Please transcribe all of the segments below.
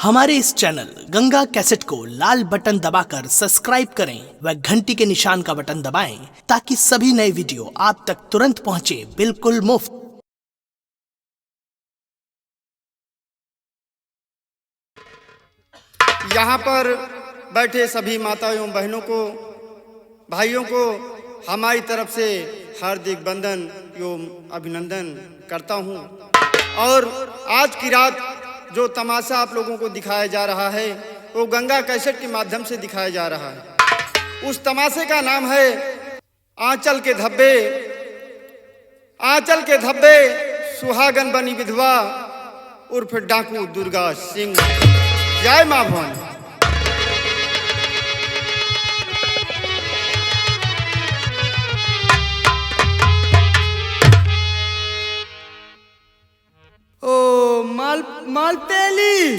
हमारे इस channel Ganga cassette को लाल बटन दबाकर सब्सक्राइब करें व घंटी के निशान का बटन दबाएं ताकि सभी नए वीडियो आप तक तुरंत पहुंचे बिल्कुल मुफ्त। यहाँ पर बैठे सभी माताओं एवं बहनों को, भाइयों को हमारी तरफ से हार्दिक वंदन एवं अभिनंदन करता हूँ। और आज की रात जो तमाशा आप लोगों को दिखाया जा रहा है वो गंगा कैसेट के माध्यम से दिखाया जा रहा है। उस तमाशे का नाम है आंचल के धब्बे। आंचल के धब्बे सुहागन बनी विधवा उर्फ डाकू दुर्गा सिंह। जय मां भवानी। ओ माल पेली।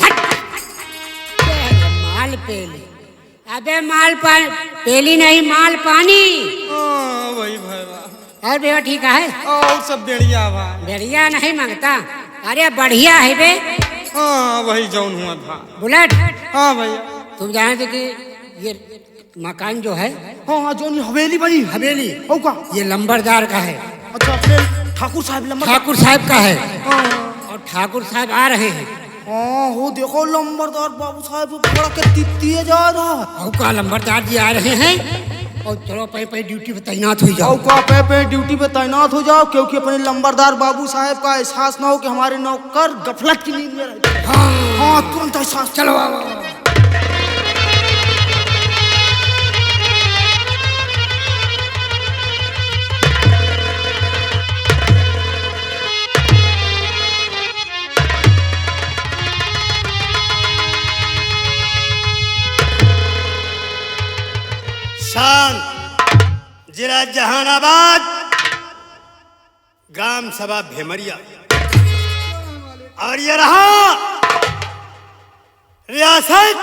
माल पेली? अबे पेली नहीं, माल पानी। वही भाई और बेवा ठीक है? और सब बढ़िया भाई। बढ़िया नहीं मांगता, अरे बढ़िया है बे। वही जौन हुआ था बुलेट। हाँ भैया। तुम जानते कि ये मकान जो है, हाँ जौन हवेली बनी। हवेली ओ का ये लंबरदार का है। अच्छा, अपने ठाकुर साहब ठाकुर साहब का है। और ठाकुर साहब आ रहे हैं। हाँ हो देखो लंबरदार बाबू साहब बड़ा के तितिए जा रहा। और का लंबरदार जी आ रहे हैं। और चलो पे ड्यूटी पे तैनात हो जाओ। का पे ड्यूटी पे तैनात हो जाओ, क्योंकि अपने लंबरदार बाबू साहब का एहसास ना हो कि हमारे नौकर गफलत की नींद में रहते हैं। हाँ तुरंत एहसास। चलो जिला जहानाबाद, ग्राम सभा भेमरिया। और ये रहा रियासत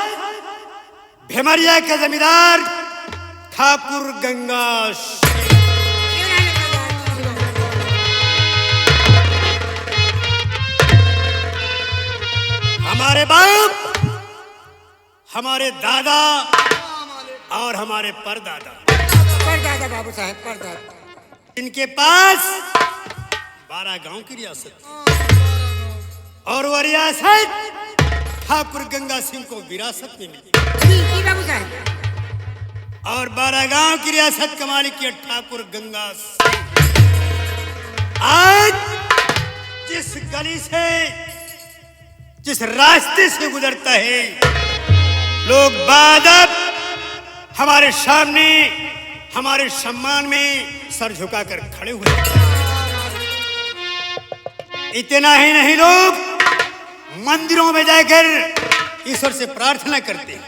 भेमरिया के जमींदार ठाकुर गंगा सिंह। हमारे बाप, हमारे दादा और हमारे परदादा बाबू साहब, परदादा। इनके पास 12 गांव की रियासत और वह रियासत ठाकुर गंगा सिंह को विरासत में मिली। बाबू साहब। और 12 गांव की रियासत का मालिक है ठाकुर गंगा सिंह। आज जिस गली से, जिस रास्ते से गुजरता है, लोग बादब हमारे सामने हमारे सम्मान में सर झुकाकर खड़े हुए। इतना ही नहीं, लोग मंदिरों में जाकर ईश्वर से प्रार्थना करते हैं।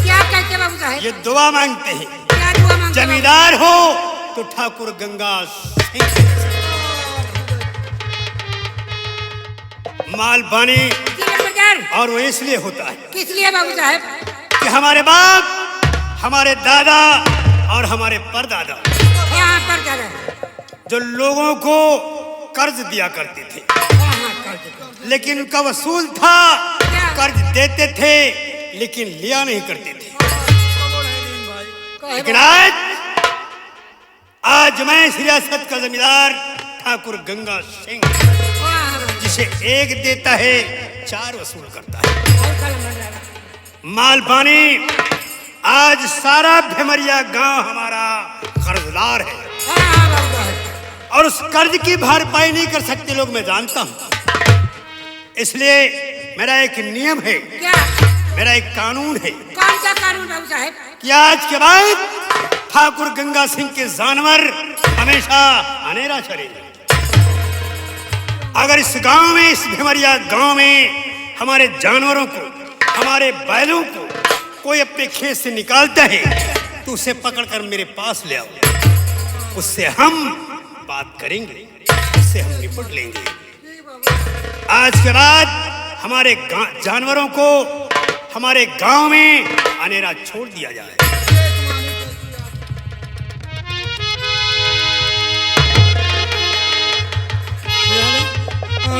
क्या कहते बाबू साहब? ये दुआ मांगते हैं। क्या दुआ मांगते? जमींदार हो तो ठाकुर गंगा सिंह, माल पानी। और वो इसलिए होता है। किस लिए बाबू साहब? कि हमारे बाप, हमारे दादा और हमारे परदादा जो लोगों को कर्ज दिया करते थे, लेकिन उनका वसूल था। कर्ज देते थे लेकिन लिया नहीं करते थे। लेकिन आज मैं इस रियासत का जमींदार ठाकुर गंगा सिंह, जिसे एक देता है 4 वसूल करता है। माल पानी। आज सारा भेमरिया गांव हमारा कर्जदार है और उस कर्ज की भरपाई नहीं कर सकते लोग, मैं जानता हूं। इसलिए मेरा एक नियम है। क्या? मेरा एक कानून है। कौन सा कानून बाबू साहब? कि आज के बाद ठाकुर गंगा सिंह के जानवर हमेशा अनेरा चरेंगे। अगर इस गांव में, इस भेमरिया गांव में हमारे जानवरों को, हमारे बैलों को कोई अपने खेत से निकालता है तो उसे पकड़कर मेरे पास ले आओ। उससे हम बात करेंगे, उससे हम निपट लेंगे। आज के बाद हमारे जानवरों को हमारे गांव में अनेरा छोड़ दिया जाए।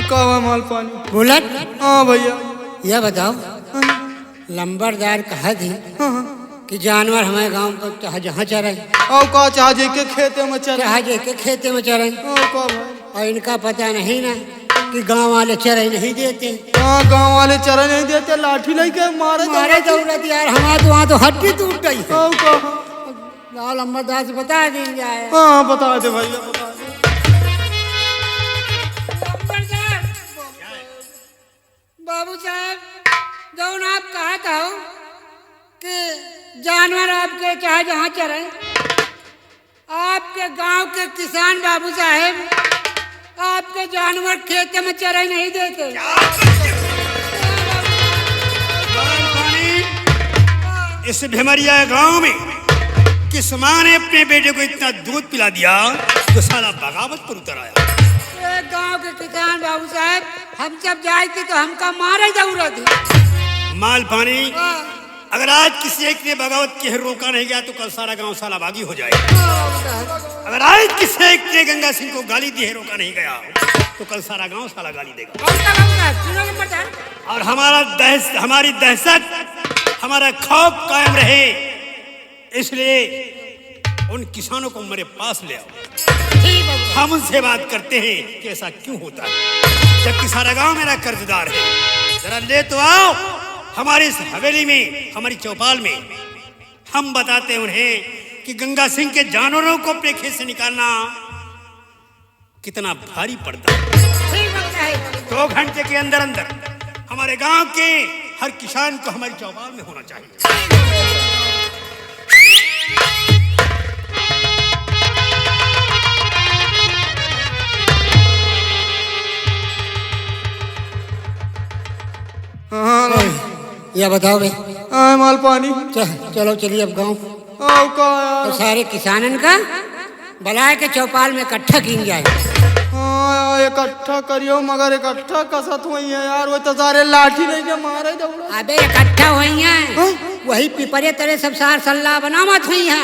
कावा माल पानी। बुलेट। हाँ भैया। यह बताओ लंबरदार कहा थी कि जानवर हमारे गांव को चाहे जहाँ चरे और का चाहे के खेते में चरे चाहे के खेते में चरे और का भाई और इनका पता नहीं ना कि गांव वाले चरे नहीं देते। हाँ गांव वाले चरे नहीं देते, लाठी लेके मारे मारे दौड़त यार, हमारे तो वहाँ तो हड्डी टूट गई है। और का लाल लंबरदार से बता दें जाए। हाँ बता दे भैया बता दे। लंबरदार बाबू साहब, जौन आप कहा था कि जानवर आपके चाहे जहाँ चरे, आपके गांव के किसान बाबू साहब आपके जानवर खेत में चरे नहीं देते। इस भिमरिया गांव में किस माँ ने अपने बेटे को इतना दूध पिला दिया तो साला बगावत पर उतर आया। गांव के किसान बाबू साहब हम सब जाए थे तो हमका मारे दौड़ा थी। माल पानी अगर आज किसी एक ने बगावत के रोका नहीं गया तो कल सारा गांव साला बागी हो जाएगा। अगर आज किसी एक ने गंगा सिंह को गाली दी है रोका नहीं गया तो कल सारा गांव साला गाली देगा। और हमारी दहशत हमारा खौफ कायम रहे, इसलिए उन किसानों को मेरे पास ले आओ। हम उनसे बात करते हैं कि ऐसा क्यों होता है जबकि सारा गांव मेरा कर्जदार है। जरा ले तो आओ हमारी इस हवेली में, हमारी चौपाल में। हम बताते हैं उन्हें कि गंगा सिंह के जानवरों को अपने खेत से निकालना कितना भारी पड़ता है। 2 घंटे के अंदर अंदर हमारे गांव के हर किसान को हमारी चौपाल में होना चाहिए। या बताओ भाई। माल पानी चलो चलिए अब गांव तो सारे किसानन का बुला के चौपाल में इकट्ठा की जाए। हाँ इकट्ठा करियो मगर इकट्ठा कसत हुई है यार, वो तो सारे लाठी लेके मारे दौड़ा। अबे इकट्ठा हुई है वही पिपरे तेरे सब सार सल्ला बनावत हुई है।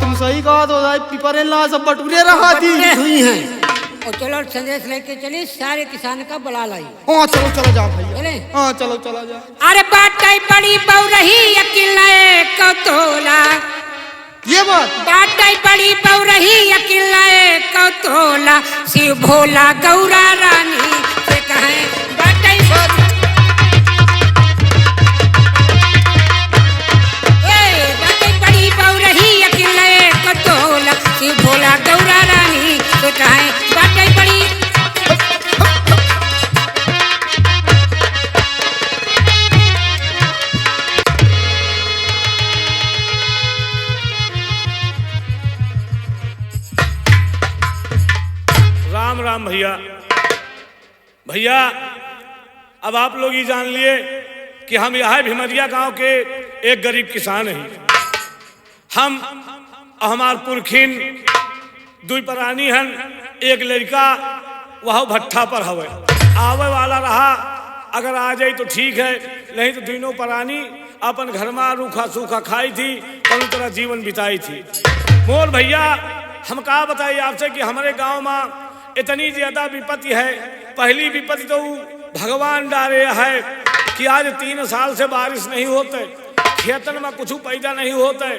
तुम सही कहा तो पिपरे ला सब बटुरे रहा थी हुई है। और चलो संदेश लेके चली सारे किसान का बुला लाई। हाँ चलो चलो जाओ भैया। चले हाँ चलो चला जा। अरे बाटाई बड़ी बहु रही अकेला कतोला, ये बात बाटाई बड़ी बहु रही अकेला कतोला, शिव भोला गौरा रानी से कहे बाटाई बड़ी बहु रही अकेला कतोला, शिव भोला गौरा रानी से कहे बाटाई बड़ी। राम राम भैया। भैया अब आप लोग ही जान लिए कि हम यहाँ भिमरिया गांव के एक गरीब किसान हैं। हम हमार पुरखिन 2 प्राणी हन, एक लड़का वह भट्ठा पर हवे आवे वाला रहा। अगर आ जाए तो ठीक है, नहीं तो तीनों प्राणी अपन घर में रूखा सूखा खाई थी, पूरी तरह जीवन बिताई थी। मोर भैया हम कहा बताइए आपसे कि हमारे गांव में इतनी ज्यादा विपत्ति है। पहली विपत्ति तो भगवान डाले है कि आज 3 साल से बारिश नहीं होते, खेतन में कुछ पैदा नहीं होते।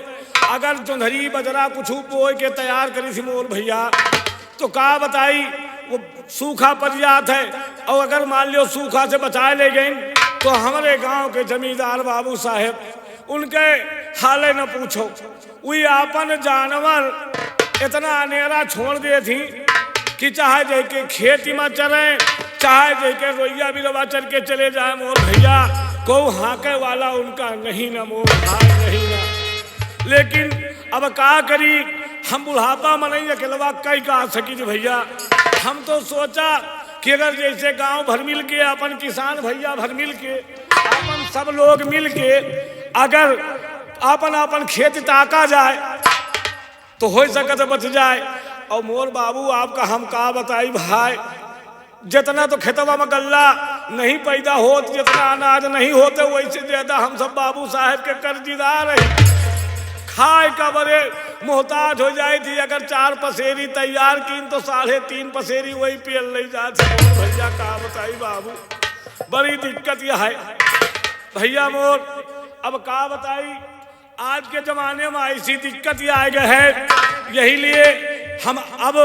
अगर जोंधरी बजरा कुछ बोए के तैयार करी थी मोर भैया तो का बताई वो सूखा पड़ जाता है। और अगर मान लो सूखा से बचाए ले गए तो हमारे गांव के जमींदार बाबू साहेब उनके हाले न पूछो, वही अपन जानवर इतना अनेरा छोड़ दिए थी कि चाहे जाके खेती में चले, चाहे जाके रोइया बिलवा चल के चले जाए मोर भैया, को हाके वाला उनका नहीं ना मोर भाई नहीं ना। लेकिन अब का करी, हम बुढ़ापा में नहीं अकेलवा कई का सकी थी भैया। हम तो सोचा कि अगर जैसे गांव भर मिल के अपन किसान भैया भर मिल के अपन सब लोग मिल के अगर अपन अपन खेत ताका जाए तो हो सके बच जाए। और मोर बाबू आपका हम का बताई भाई, जितना तो खेतवा में गल्ला नहीं पैदा हो, जितना अनाज नहीं होते वैसे ज्यादा हम सब बाबू साहब के कर्जदार है। खाए का बड़े मोहताज हो जाए थी। अगर 4 पसेरी तैयार की तो 3.5 पसेरी वही पेल नहीं जाती। भैया का बताई बाबू, बड़ी दिक्कत यह है भैया मोर अब का बताई, आज के जमाने में ऐसी दिक्कत ये आ गए है, यही लिए हम अब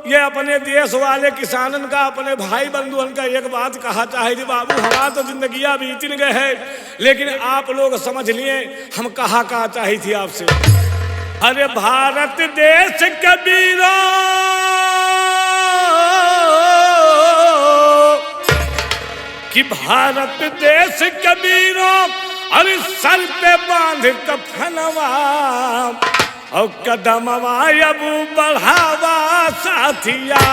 ये अपने देश वाले किसानन का, अपने भाई बंधुअन का एक बात कहा चाहे जी बाबू, हमारा तो जिंदगियां बीत गए है, लेकिन आप लोग समझ लिए हम कहा चाही थी आपसे। अरे भारत देश कबीरा कि भारत देश कबीरा, अरे सर पे बांध कफनवा और कदमवा अब बढ़ावा साथिया।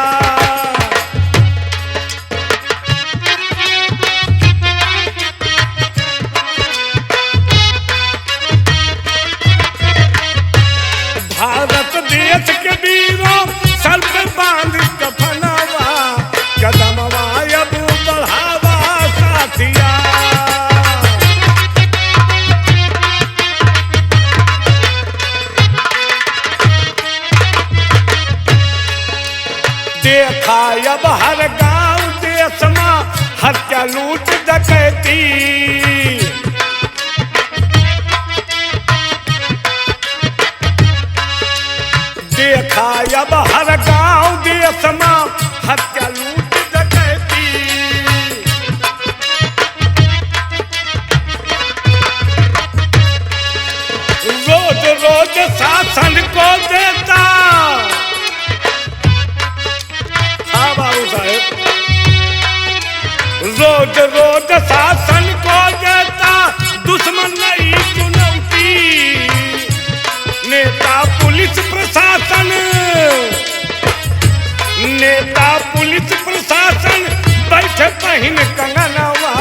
भारत देश के वीरों सर पे बांध कफनवा कदमवा अब बढ़ावा साथिया। देखा अब हर गांव देश में हत्या लूट डकैती, देखा अब हर गांव देश में हत्या लूट डकैती। रोज रोज शासन को देता, हाँ बाबू साहेब, रोज रोज शासन को देता दुश्मन नई चुनौती। नेता पुलिस प्रशासन, नेता पुलिस प्रशासन बैठे पहिन कंगनवा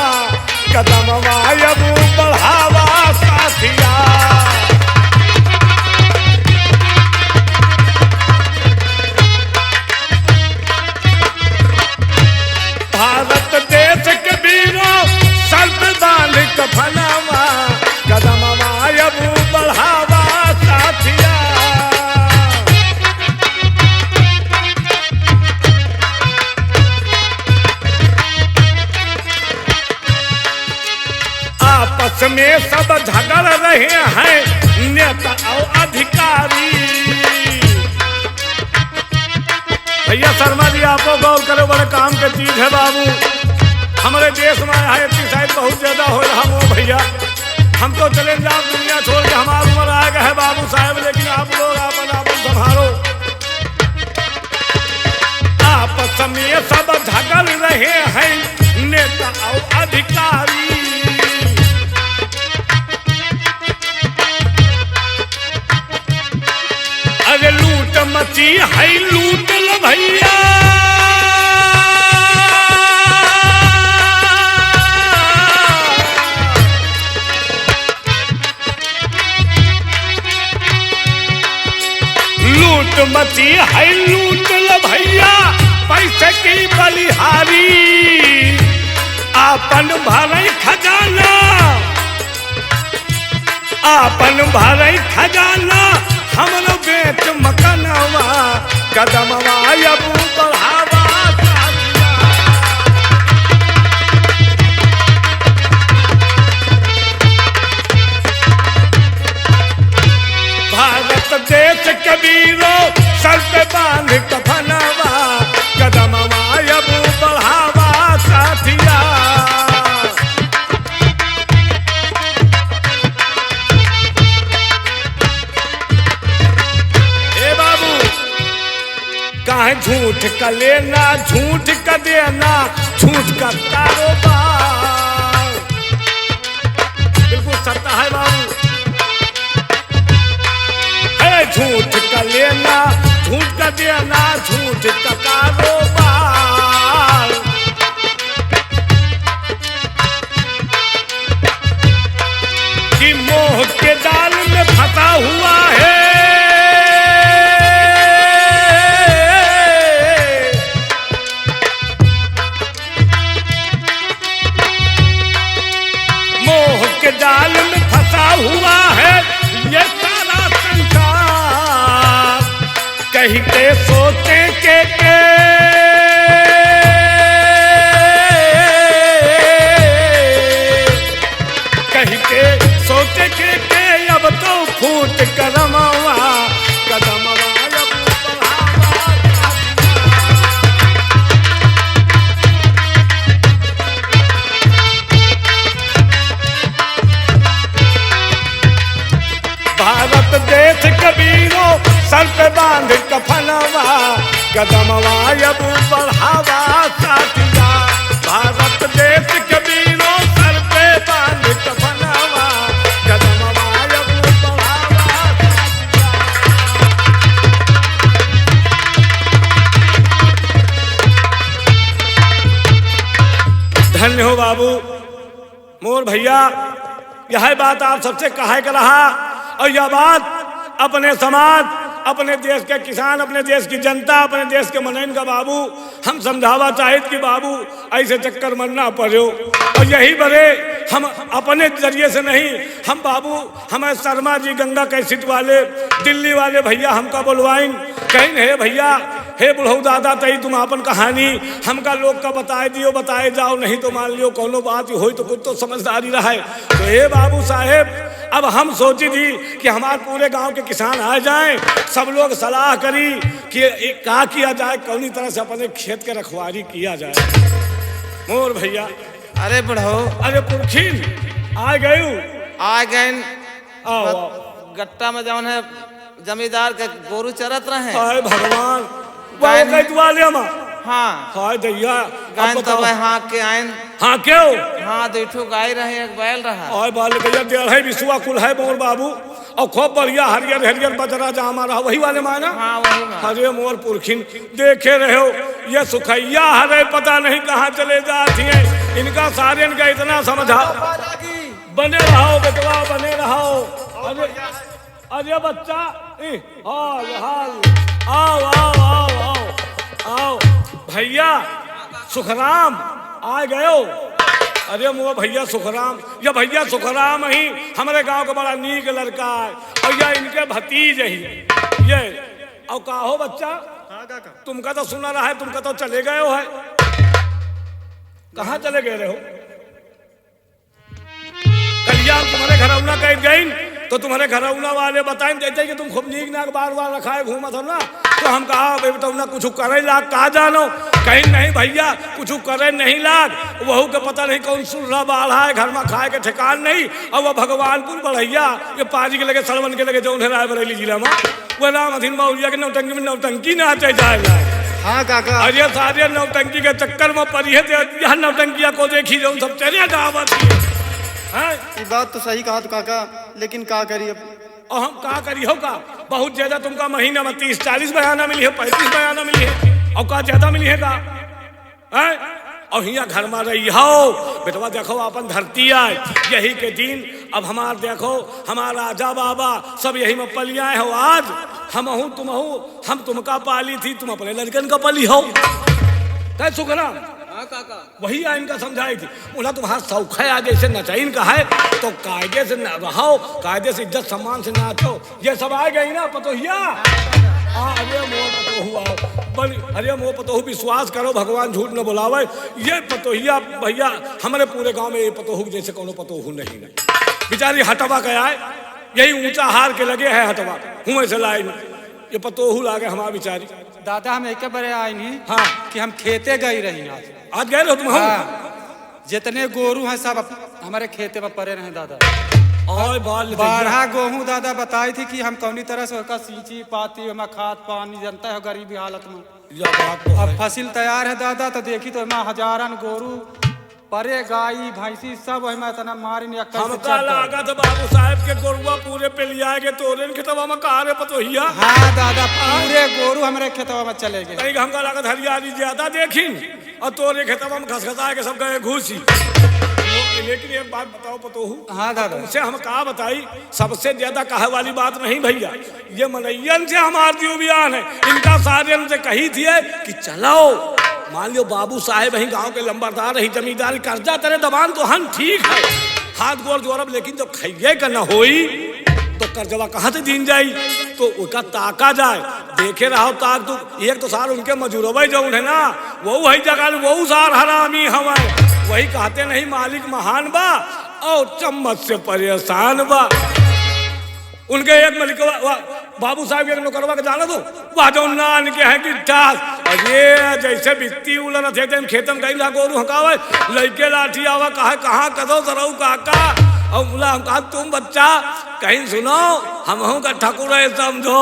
कदमवा अब बढ़ावा साथिया। भारत देश के वीरों सर पे बांध कफनवा कदमवा अब बढ़ावा साथिया। आपस में सब झगड़ रहे हैं नेता और अधिकारी। भैया शर्मा जी आपको गौर करो, बड़े काम के चीज है बाबू। हमारे देश में एपेटिसाइड बहुत ज्यादा हो रहा हो भैया, हम तो चले जाओ दुनिया छोड़ के, हमारी उम्र आ गया है बाबू साहब, लेकिन आप लोग अपन संभालो। आपस में सब झगड़ रहे हैं नेता और अधिकारी। अरे लूट मची है लूट लो भैया, लूट मची है लूट लो भैया, पैसे की बलिहारी। आपन भरई खजाना, आपन भरई खजाना हमनो बेच मकनवा कदमवा अब बढ़ावा साथिया। भारत देश के वीरों सर पे बांध कफनवा कदमवा अब बढ़ावा साथिया। काहे झूठ का लेना झूठ का देना, झूठ का कारोबार बिल्कुल सत्ता है बाबू। है झूठ का लेना झूठ का देना, झूठ का कारोबार। कि मोह के जाल में फंसा हुआ है, जाल में फंसा हुआ है ये सारा संसार। कहीं के सोचे के कहीं के सोचे के अब तो फूट कदमवा कदमवा अब बढ़ावा भारत देश कबीरो सर पे बांध कफनवा कदमवा अब बढ़ावा साथिया भारत देश कबीरो सर पे बांध कफनवा कदमवा अब बढ़ावा साथिया। धन्य हो बाबू मोर भैया, यह बात आप सबसे कहा कर रहा और यह बात अपने समाज, अपने देश के किसान, अपने देश की जनता, अपने देश के मनैन का बाबू हम समझावा चाहत कि बाबू ऐसे चक्कर मरना पड़ो। और यही बड़े हम अपने जरिए से नहीं, हम बाबू हमें शर्मा जी गंगा कैसेट वाले दिल्ली वाले भैया हमका बुलवाइन कहीं है भैया हे बुढ़ऊ दादा तई तुम अपन कहानी हमका लोग का बताए दियो, बताए जाओ, नहीं तो मान लियो कोनो बात हो तो कुछ तो समझदारी रहा है। तो हे बाबू साहेब, अब हम सोची थी कि हमारे पूरे गांव के किसान आ जाएं, सब लोग सलाह करी कि क्या किया जाए, कौनी तरह से अपने खेत के रखवारी किया जाए। मोर भैया अरे बढ़ो, अरे पुरखीन आ गए आ गए आओ गट्टा में जौन है जमींदार के गोरू चरत रहे। हाय भगवान गायन- हाँ हाय दैया गायन तो हाँ के आयन हाँ क्यों हाँ देखो गाय रहे एक बैल रहा। और बाल भैया डेढ़ है विश्वा कुल है मोर बाबू और खूब बढ़िया हरियर हरियर बजरा जहाँ रहा वही वाले माना। हाँ वही माना। अरे मोर पुरखिन देखे रहे हो ये सुखैया हरे पता नहीं कहाँ चले जाती है, इनका सारे इनका इतना समझाओ। बने रहो बेटवा बने रहो। अरे अरे बच्चा हाल हाल आओ आओ आओ आओ आओ भैया सुखराम आ गए। अरे मुआ भैया सुखराम, ये भैया सुखराम ही हमारे गांव का बड़ा नीक लड़का है और ये इनके भतीज ही ये। और का हो बच्चा तुमका तो सुना रहा है, तुमका तो चले गए हो है, कहाँ चले गए रहे हो? कल्याण तुम्हारे घरौना कह गई तो तुम्हारे घरौना वाले बताएं देते कि तुम खूब नीक नाक बार बार रखा है घूमत हो ना, तो हम कहा बेटा कुछ करे लाग कहा जानो, कहीं नहीं भैया कुछ करे नहीं लाग, वहू के पता नहीं कौन सुर्रा बाढ़ा है, घर में खाए के ठिकान नहीं। और वह भगवानपुर बढ़ैया ये पाजी के लगे सड़वन के लगे जो रायबरेली जिला में वह राम अधीन मौलिया के नौटंकी में नौटंकी नाचे जाएगा। हाँ काका अरे सारे नौटंकी के चक्कर में पड़ी है, यह नौटंकिया को देखी जो सब तेरे गाँव है। ये बात तो सही कहा तो काका, लेकिन का करी अब? और हम का करी हो का, बहुत ज्यादा तुमका महीना में 30-40 बयाना मिली है, 35 बयाना मिली है और का ज्यादा मिली है का है? और हिया घर में रही हो बेटवा देखो अपन धरती आए यही के दिन। अब हमार देखो हमारा राजा बाबा सब यही में पलियाए हो, आज हम हूँ तुम हो, हम तुमका पाली थी, तुम अपने लड़कन का पली हो। कैसे सुखराम वही आइन का समझाई थी, बोला तुम्हारा शौक है आगे से नचाइन का है तो कायदे से रहो, कायदे से इज्जत सम्मान से नाचो। ये सब आ गई ना पतोहिया। अरे मोह पतोहू आओ, अरे मोह पतोहू विश्वास करो भगवान झूठ न बुलावे। ये पतोहिया भैया हमारे पूरे गांव में ये पतोहू जैसे कोनो पतोहू नहीं बेचारी हटवा गया है, यही ऊंचा हार के लगे है हटवा हुए से लाई ये पतोहू लागे हमारी बेचारी। दादा हम एक बारे आए नहीं हाँ कि हम खेते गए रही आज गए रहो तुम? हाँ, जितने गोरू हैं सब हमारे खेते में पड़े रहे दादा। और बारह गेहूँ दादा बताई थी कि हम कौनी तरह से उसका सींची पाती हमें खाद पानी जनता है गरीबी हालत में। अब फसल तैयार है दादा तो देखी तो हमें हजारन गोरू परे गाय भैंसी सब है इतना मारी हमका लागत बाबू साहब के गोरुआ पूरे पे लिया के तोरे खेतवा में कहा रे पतोहिया। हाँ दादा पूरे गोरू हमारे खेतवा में चले गए। कहीं हमका लागत हरियाली ज्यादा देखी और तोरे खेतवा में घसघसा के सब गए घूसी। लेकिन एक बात बताओ पतोहू, हाँ दादा तुमसे हम कहा बताई सबसे ज्यादा कहे वाली बात नहीं भैया, ये मनैयन से हमार दियो बयान है, इनका सारे से कही थी कि चलो मान लो बाबू साहेब ही गांव के लंबरदार ही जमींदारी कर्जा तेरे दबान तो हम ठीक है हाथ गोर जोरब, लेकिन जो खैये का न होई तो कर्जवा कहाँ से दीन जाई, तो उसका ताका जाए देखे रहो ताक तू। एक तो सार उनके मजूरबे जो है ना वो वही जगह वो सार हरामी हवाए, वही कहते नहीं मालिक महान बा और चम्मच से परेशान बा। उनके एक मलिकवा बाबू साहब के नौकरवा के जाना तो वह जो नान के है कि टास अरे जैसे बित्ती उलर थे जन खेतम कहीं ला गोरू हकावे लइके लाठी आवा कहाँ कदो सरऊ काका और बोला हम कहा तुम बच्चा कहीं सुनो हम का ठाकुर है समझो।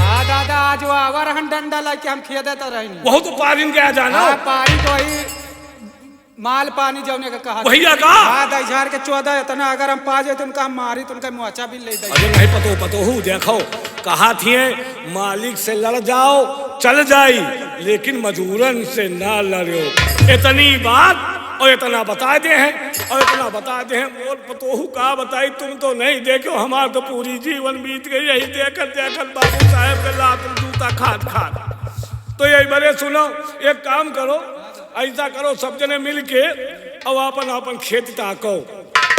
हाँ दादा आज वो आवर हन डंडा लेके हम खेत देता रही बहुत पारिन के जाना पानी तो वही माल पानी जौने का कहा भैया का हाँ 10,000 के 14 इतना अगर हम पा जाए तो उनका मारी तो उनका मुआवजा भी ले दे। अरे नहीं पतो हूँ देखो कहा थी मालिक से लड़ जाओ चल जाई लेकिन मजूरन से ना लड़ो। इतनी बात और इतना बता दे हैं और इतना बता दे हैं और पतोहू का बताई तुम तो नहीं देखो हमारा तो पूरी जीवन बीत गई यही देखकर बाबू साहब के लात जूता खाद तो यही बड़े सुनो एक काम करो ऐसा करो सब जने मिल के अब अपन खेत ताको।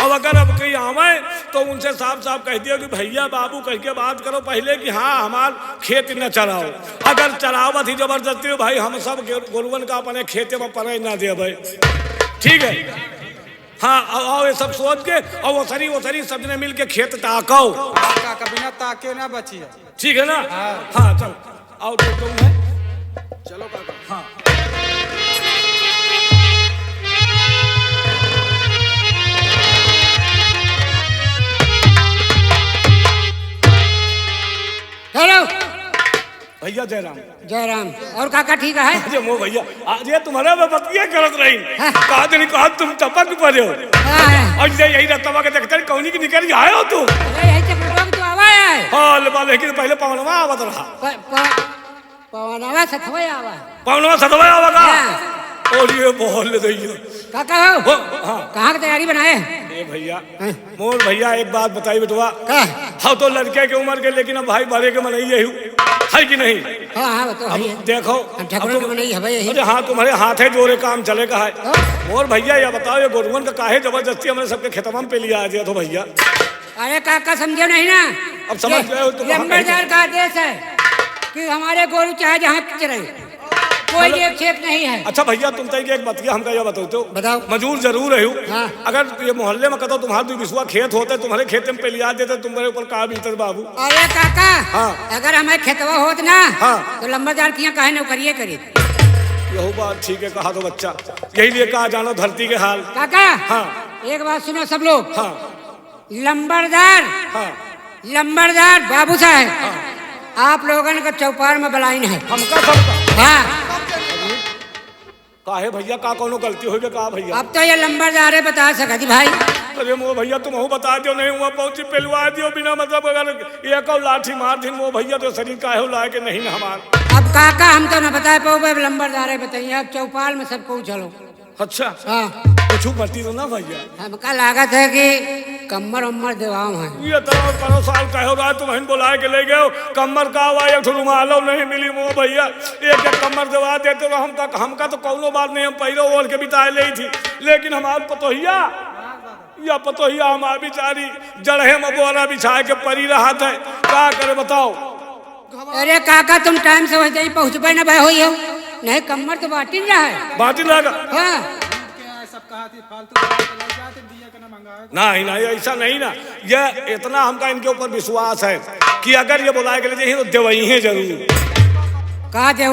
अब अगर अब कहीं आवे तो उनसे साफ साफ कह दियो कि भैया बाबू कह के बात करो पहले कि हाँ हमार खेत न चराओ। अगर चरावत ही जबरदस्ती भाई हम सब गोरुवन का अपने खेते में परे ना दे भाई ठीक है। हाँ आओ ये सब सोच के और वो सरी सब जने मिल के खेत ताको कभी ना ताके ना बची ठीक है ना। हाँ चल आओ तो चलो काका। हाँ हेलो भैया जयराम जयराम और काका ठीक है? अरे मो भैया आज ये तुम्हारा मैं बतिया करत रही कहा तुम टपक पड़े हो और यही रतवा के देखते कौनी की निकल आए हो तू तो आवा है हाँ लेकिन पहले पवनवा आवत रहा पवनवा सतवा आवा पवनवा सतवा आवा का और ये बोल दैयो काका हो कहाँ की तैयारी बनाए? ए भैया मोर भैया एक बात बताई बेटवा हाँ तो लड़के के उम्र के लेकिन अब भाई बड़े के मनई यही है कि नहीं? हाँ तो अब देखो अरे हाँ तुम्हारे हाथे जोरे काम चलेगा है मोर भैया ये बताओ ये गोरुवन का काहे जबरदस्ती हमने सबके खेतवा पे लिया आ दिया तो भैया? अरे काका समझो नहीं ना अब समझ गए तुम लंबरदार का आदेश है कि हमारे गोरू चाहे जहाँ चरे कोई एक खेत नहीं है। अच्छा भैया तुम तय एक बतिया हमका यह बताओ मजूर जरूर है हाँ। अगर ये मोहल्ले में कहो तुम्हारे विश्वा खेत होते तुम्हारे खेत में पे लिया देते तुम्हारे ऊपर कहा बीतते बाबू? अरे काका हाँ। अगर हमारे खेतवा होत ना हाँ। तो लंबरदार की काहे नौकरिये करी। यही बात ठीक है कहा तो बच्चा यही लिए कहा जानो धरती के हाल। काका हाँ। एक बात सुनो सब लोग हाँ। लंबरदार बाबू साहब आप लोगों का चौपार में बलाइन है हमका सबका हाँ। काहे भैया का कोनो गलती हो गई का भैया? अब तो ये लंबरदार है बता सकती भाई। अरे मो भैया तुम हो बता दियो नहीं हुआ पहुंची पेलवा दियो बिना मतलब अगर एक और लाठी मार दिन वो भैया तो शरीर काहे लाए के नहीं ना हमार। अब काका हम तो न बता पाओ लंबरदार है बताइए अब चौपाल में सबको चलो। अच्छा हाँ कुछ करती तो ना भैया? हमका लागत है कि कमर उम्र देवाओ है ये तो करो साल कहो रहा तुम बुला के ले गए कमर का हुआ एक रुमालो नहीं मिली मो भैया एक कमर दवा देते तो हमका तो कौनो बात नहीं हम पहले ओढ़ के बिताए ले थी लेकिन हमारे पतोहिया हमारी बेचारी जड़े में बोरा बिछा के परी रहा था क्या करे बताओ? अरे काका तुम टाइम से वहीं पहुँच पाए ना भाई हो नहीं कमर तो बाटी रहा है बाटी लगा हाँ। नहीं ऐसा नहीं ना ये इतना हमका इनके ऊपर विश्वास है कि अगर ये बुलाए के लिए तो देवही है जरूर। कहा दे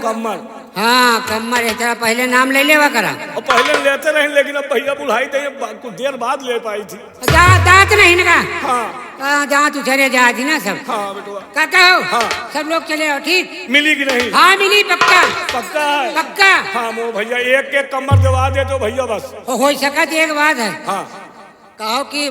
कमर हाँ कमर इतना पहले नाम ले लेवा करा और पहले लेते रहे लेकिन अब भैया बुलाई थे कुछ देर बाद ले पाई थी। दांत नहीं ना हाँ जहाँ तू चले जा थी ना सब। हाँ बेटवा काका हो हाँ। सब लोग चले हो ठीक मिली कि नहीं? हाँ मिली पक्का पक्का है पक्का। हाँ मो भैया एक कमर दवा दे तो भैया बस हो सका तो एक बात है हाँ कहो कि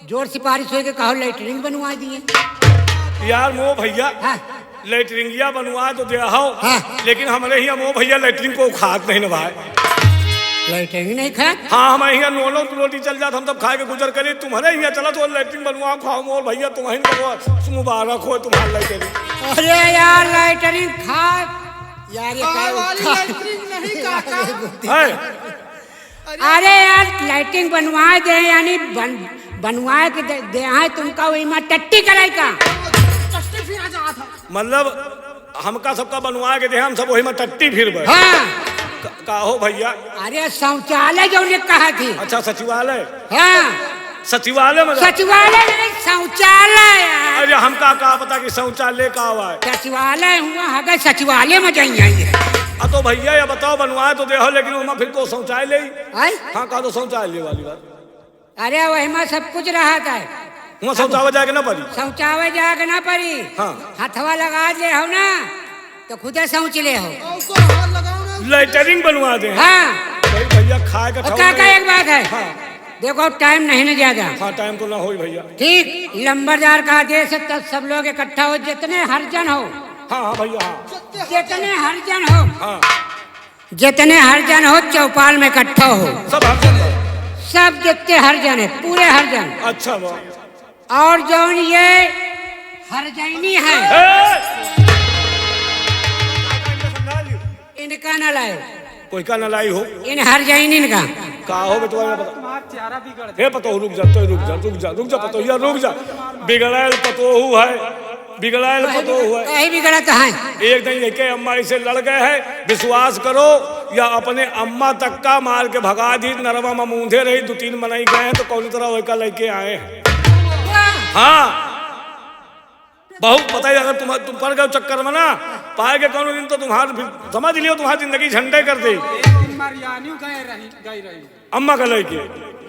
जोर सिफारिश हो के कहो लेटरिंग बनवा दिए यार मो भैया हाँ। लेटरिंगिया बनवा तो दिया हो हाँ। लेकिन हमारे यहाँ मो भैया लेटरिंग को खाद नहीं नभाए लेटरिंग नहीं खा हाँ हमारे यहाँ नोनो रोटी चल जाता हम सब खा के गुजर करी तुम्हारे यहाँ चला तो लेटरिंग बनवा खाओ मोर भैया तुम्हारी मुबारक हो तुम्हारी लेटरिंग। अरे यार लेटरिंग खा यार अरे यार लाइटिंग बनवा दे यानी बनवा के दे तुमका वही में टट्टी कराई का मतलब हमका सबका बनवा के दे हम सब वही में टट्टी फिर हाँ का हो भैया? अरे शौचालय जो ने कहा थी। अच्छा सचिवालय। हाँ सचिवालय में सचिवालय नहीं शौचालय। अरे हमका का पता कि शौचालय का हुआ है। सचिवालय हुआ है सचिवालय में जाइए। तो भैया ये बताओ बनवाए तो देखो लेकिन वहाँ फिर को शौचालय। हाँ कहा तो शौचालय वाली बात। अरे वही में सब कुछ रहा था। वहाँ शौचालय जाके ना पड़ी। शौचालय जाके ना पड़ी। हाँ हथवा लगा दे हो ना तो खुदे शौच ले हो। लेटरिंग बनवा दे। हाँ भैया खाए का काका एक बात है। हाँ। देखो टाइम नहीं ना ज्यादा। हाँ टाइम तो ना हो भैया। ठीक लंबरदार का आदेश है तब सब लोग इकट्ठा हो जितने हरिजन हो। हाँ हाँ भैया हाँ। जितने हरिजन हो। हाँ जितने हरिजन हो चौपाल में इकट्ठा हो। सब हरिजन सब जितने हरिजन है पूरे हरिजन। अच्छा और जो ये हरजैनी है इनका न लाए। कोई का न लाई हो। इन हरजैनी का हो बेटा। हे पतो रुक जा तो रुक जा पतो या रुक जा। बिगड़ायल पतोहू है। बिगड़ायल पतोहू है। कहीं बिगड़ा तो है। एक दिन लेके अम्मा इसे लड़ गए हैं। विश्वास करो या अपने अम्मा तक का मार के भगा दी। नरवा में मूंधे रही 2-3 मनाई गए हैं तो कौन तरह वही का लेके आए हैं। हाँ बहुत पता ही अगर तुम पड़ गए चक्कर में ना पाएगे कौन दिन तो तुम्हारे समझ लियो तुम्हारी जिंदगी झंडे कर दे। अम्मा का लेके।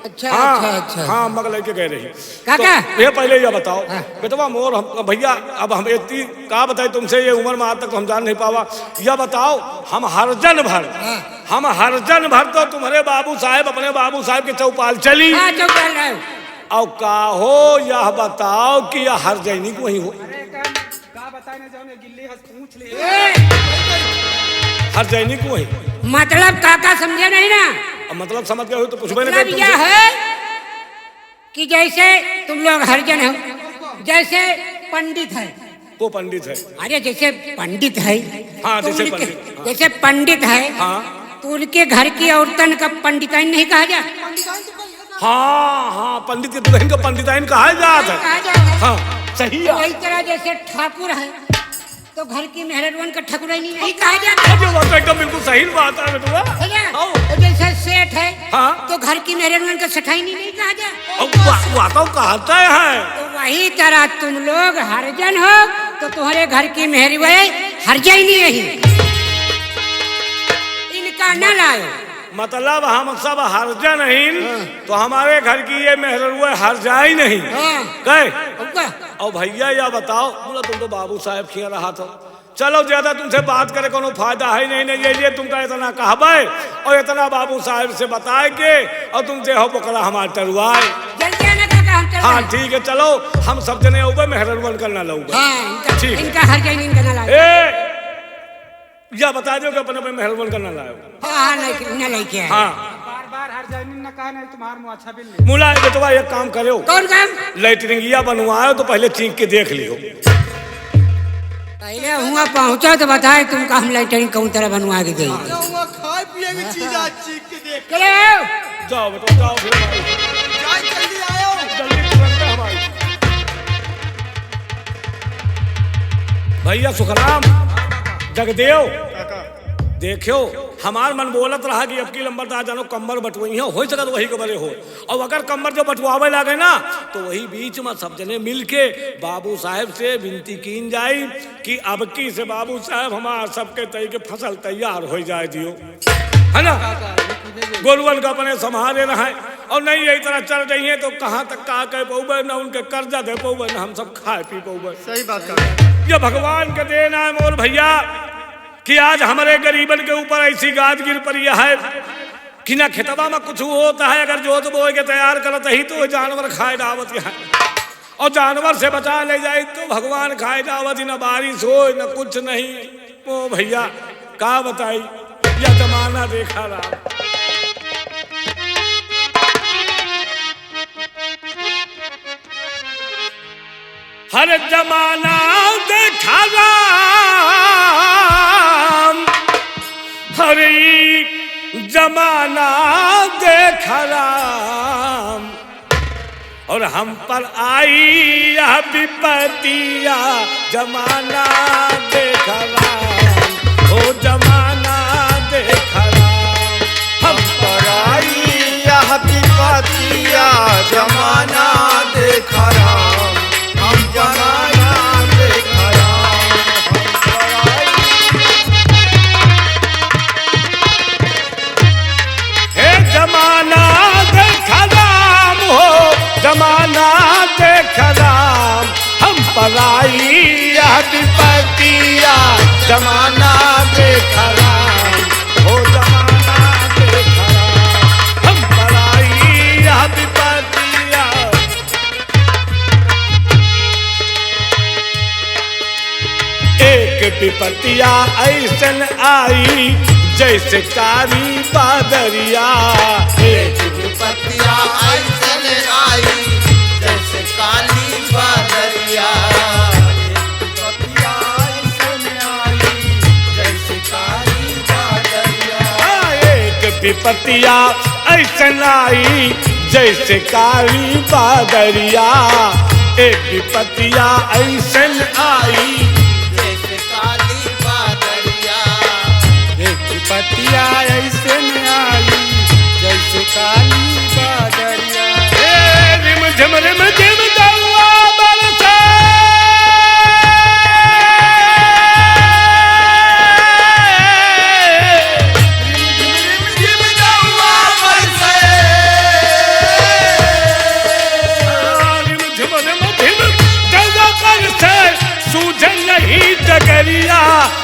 अच्छा हाँ, अच्छा अच्छा हाँ अम्मा का लेके गए रही। काका तो ये पहले ये बताओ बेटवा मोर भैया अब हम इतनी का बताए तुमसे ये उम्र में आज तक तो हम जान नहीं पावा। यह बताओ हम हरजन भर तो तुम्हारे बाबू साहेब अपने बाबू साहेब के चौपाल चली। और का हो यह बताओ कि यह हरजैनी को ही हो। हरजैनी को ही मतलब काका समझे नहीं ना। मतलब समझ गए हो तो कुछ भी मतलब यह है कि जैसे तुम लोग हरिजन हो जैसे पंडित है। वो पंडित है। अरे जैसे पंडित है। हाँ तो जैसे पंडित। हाँ। जैसे पंडित है। हाँ तो उनके घर की औरतन का पंडिताइन नहीं कहा जा। हाँ हाँ पंडित के दुल्हन को पंडिताइन कहा जाता है। हाँ सही है। वही तरह जैसे ठाकुर है तो घर की मेहरबान का ठाकुरानी नहीं कहा जाता। वो तो एकदम बिल्कुल सही बात है बेटुआ। तो जैसे सेठ है। हाँ तो घर की मेहरबान का सेठाइनी नहीं कहा जाता। वो तो कहते हैं। तो वही तरह तुम लोग हरिजन हो तो तुम्हारे घर की मेहरबान हरजैनी नहीं इनका न लाओ। मतलब हम सब हरजन नहीं तो हमारे घर की ये मेहरुआ हरजाई नहीं। कहे और भैया या बताओ बोला तुम तो बाबू साहब खिया रहा था। चलो ज्यादा तुमसे बात करे कोनो फायदा है नहीं ये तुमका इतना कहबे और इतना बाबू साहब से बताए के और तुमसे हो पकड़ा हमारे टरुआए। हाँ ठीक है चलो हम सब जने उबे मेहरवन करना लूंगा। ठीक इनका हरजैनी करना लाओ। या बता दो कि अपने अपने मेहरबान करना लाओ। हाँ नहीं लेके आए। हाँ बार हर जैनी न कहा नहीं तुम्हार मुँह अच्छा भी नहीं। मुला बेटवा एक काम करो। कौन काम? लेटरिंगिया बनवाओ तो पहले चीख के देख लियो। पहले हुआ पहुंचा तो बताए तुमका हम लेटरिंग कौन तरह बनवा के देंगे। खाए पिए की चीज आज चीख के देख। जाओ बेटा जाओ जल्दी आओ जल्दी तुरंत हमारी। भैया सुखराम जगदेव देखो हमार मन बोलत रहा कि अब की लंबरदार जानो कम्बर बटवई हो सका तो वही के बड़े हो। और अगर कम्बर जो बटवावे लगे ना तो वही बीच में सब जने मिल के बाबू साहब से विनती कीन जाई कि अब की से बाबू साहब हमार सबके तय के फसल तैयार हो जाए दियो है ना। गोलवन का अपने संभाले रहे और नहीं यही तरह चल रही है तो कहाँ तक का कह पौबे न उनके कर्जा दे पौबे न हम सब खाए पी पौबे। सही बात कर। ये भगवान के देना है मोर भैया कि आज हमारे गरीबन के ऊपर ऐसी गाद गिर पड़ी है कि ना खेतवा में कुछ होता है अगर जोत बोए के तैयार करत ही तो जानवर खाए डावत है और जानवर से बचा ले जाए तो भगवान खाए डावत न बारिश हो न कुछ नहीं। ओ भैया का बताई या जमाना देखा रहा। हर जमाना देखा राम हरी जमाना देखा राम और हम पर आई यह विपत्तिया जमाना देखा राम ओ जमाना देखा राम। जमाना देखा राम, हम जमाना देखा राम, हे जमाना देखा राम हो, जमाना देखा राम, हम पराई यह विपत्तिया, जमाना देखा राम हो, जमाना देखा राम, हम पराई यह विपत्तिया। एक विपत्तिया ऐसन आई जैसे कारी बादरिया, एक विपत्तियां ऐसन आई जैसे काली बादरिया, विपत्तियां ऐसन आई जैसे काली बादरिया, एक विपत्तिया ऐसन आई जैसे कारी बादरिया, एक विपत्तिया ऐसन आई जैसे काली बादरिया, एक विपत्तिया ऐसे में आई जैसे काली बादरिया। रिम झिम दौआ बरसे, रिम दौआ बरसे, रिम झिम दौआ बरसे, सूझे नहीं डगरिया,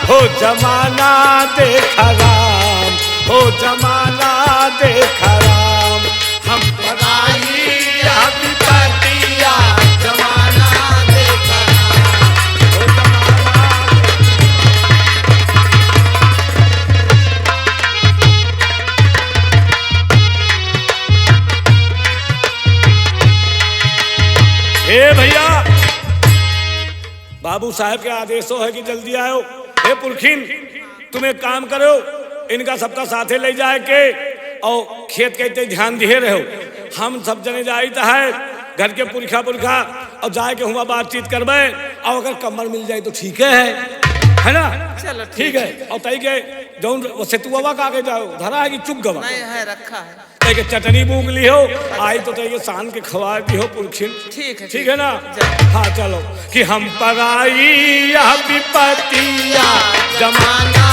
हो जमाना देखा राम, हो जमाना देखा राम, हम पराई यह विपत्तिया, जमाना देखा राम, हो जमाना। हे भैया, बाबू साहब के आदेशों है कि जल्दी आओ। हे पुरखिन, तुम एक काम करो, इनका सबका साथे ले जाए के और खेत के ध्यान दिए रहो। हम सब जने जाइत है घर के पुरखा पुरखा और जाए के हुआ बातचीत करबे, और अगर कमर मिल जाए तो ठीक है ना? चलो ठीक है। और तई के जौन सेतुआ का आगे जाओ, धरा है कि चुप गवा नहीं है, रखा है। तई के चटनी बूंग ली हो, आई तो तई के शान के खवा दी हो पुरखिन। ठीक है, ठीक है ना? हाँ चलो कि हम पराई यह विपत्तिया, जमाना